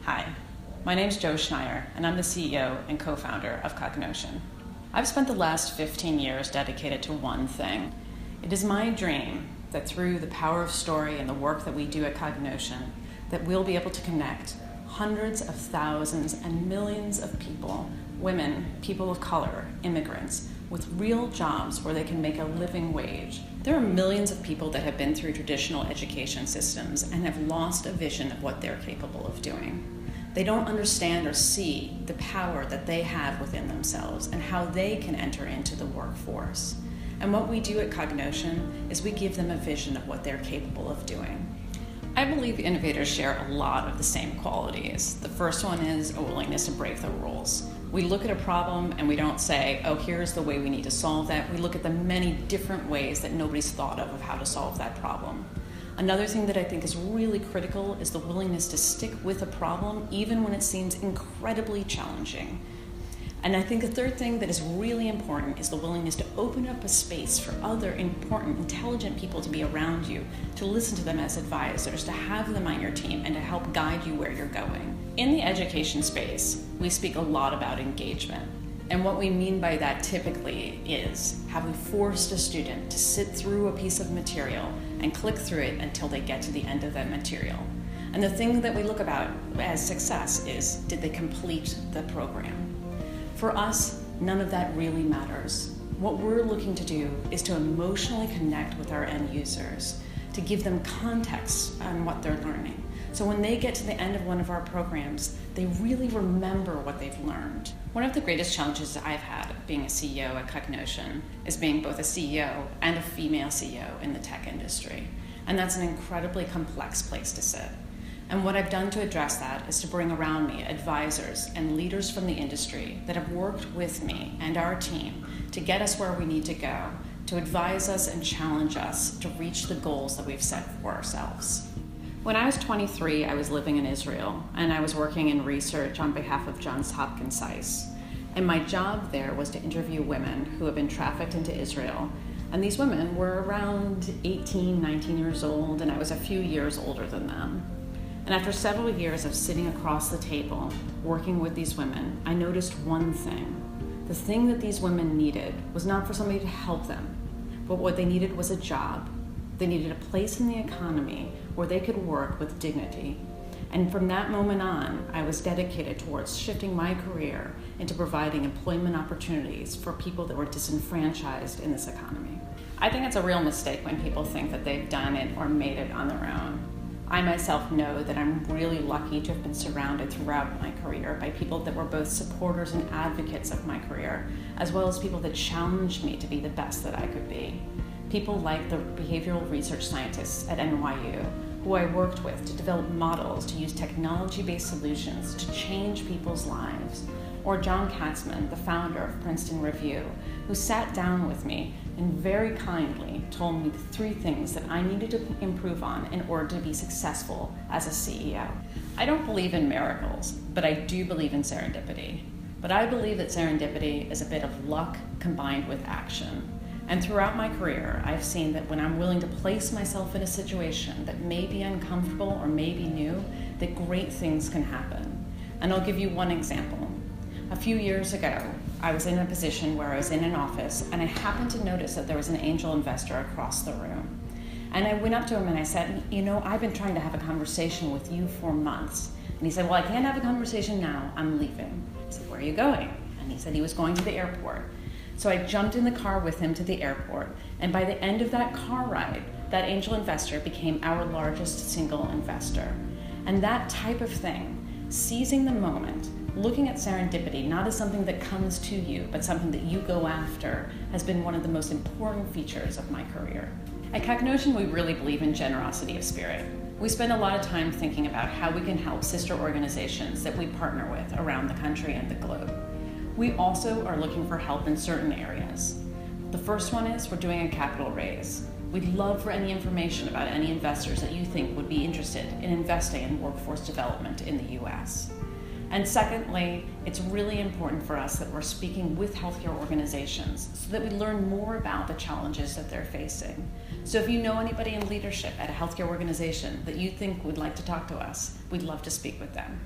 Hi, my name's SCHNEIER, and I'm the CEO and co-founder of COGNOTION. I've spent the last 15 years dedicated to one thing. It is my dream that through the power of story and the work that we do at COGNOTION, that we'll be able to connect hundreds of thousands and millions of people, women, people of color, immigrants, with real jobs where they can make a living wage. There are millions of people that have been through traditional education systems and have lost a vision of what they're capable of doing. They don't understand or see the power that they have within themselves and how they can enter into the workforce. And what we do at COGNOTION is we give them a vision of what they're capable of doing. I believe innovators share a lot of the same qualities. The first one is a willingness to break the rules. We look at a problem and we don't say, oh, here's the way we need to solve that. We look at the many different ways that nobody's thought of how to solve that problem. Another thing that I think is really critical is the willingness to stick with a problem even when it seems incredibly challenging. And I think the third thing that is really important is the willingness to open up a space for other important, intelligent people to be around you, to listen to them as advisors, to have them on your team, and to help guide you where you're going. In the education space, we speak a lot about engagement. And what we mean by that typically is, have we forced a student to sit through a piece of material and click through it until they get to the end of that material? And the thing that we look about as success is, did they complete the program? For us, none of that really matters. What we're looking to do is to emotionally connect with our end users, to give them context on what they're learning. So when they get to the end of one of our programs, they really remember what they've learned. One of the greatest challenges I've had being a CEO at COGNOTION is being both a CEO and a female CEO in the tech industry. And that's an incredibly complex place to sit. And what I've done to address that is to bring around me advisors and leaders from the industry that have worked with me and our team to get us where we need to go, to advise us and challenge us to reach the goals that we've set for ourselves. When I was 23, I was living in Israel, and I was working in research on behalf of Johns Hopkins SAIS. And my job there was to interview women who have been trafficked into Israel. And these women were around 18, 19 years old, and I was a few years older than them. And after several years of sitting across the table, working with these women, I noticed one thing. The thing that these women needed was not for somebody to help them, but what they needed was a job. They needed a place in the economy where they could work with dignity. And from that moment on, I was dedicated towards shifting my career into providing employment opportunities for people that were disenfranchised in this economy. I think it's a real mistake when people think that they've done it or made it on their own. I myself know that I'm really lucky to have been surrounded throughout my career by people that were both supporters and advocates of my career, as well as people that challenged me to be the best that I could be. People like the behavioral research scientists at NYU, who I worked with to develop models to use technology-based solutions to change people's lives. Or John Katzman, the founder of Princeton Review, who sat down with me and very kindly told me the 3 things that I needed to improve on in order to be successful as a CEO. I don't believe in miracles, but I do believe in serendipity. But I believe that serendipity is a bit of luck combined with action. And throughout my career, I've seen that when I'm willing to place myself in a situation that may be uncomfortable or may be new, that great things can happen. And I'll give you one example. A few years ago, I was in a position where I was in an office and I happened to notice that there was an angel investor across the room. And I went up to him and I said, you know, I've been trying to have a conversation with you for months. And he said, well, I can't have a conversation now, I'm leaving. I said, where are you going? And he said he was going to the airport. So I jumped in the car with him to the airport. And by the end of that car ride, that angel investor became our largest single investor. And that type of thing, seizing the moment, looking at serendipity not as something that comes to you, but something that you go after, has been one of the most important features of my career. At COGNOTION, we really believe in generosity of spirit. We spend a lot of time thinking about how we can help sister organizations that we partner with around the country and the globe. We also are looking for help in certain areas. The first one is we're doing a capital raise. We'd love for any information about any investors that you think would be interested in investing in workforce development in the US. And secondly, it's really important for us that we're speaking with healthcare organizations so that we learn more about the challenges that they're facing. So if you know anybody in leadership at a healthcare organization that you think would like to talk to us, we'd love to speak with them.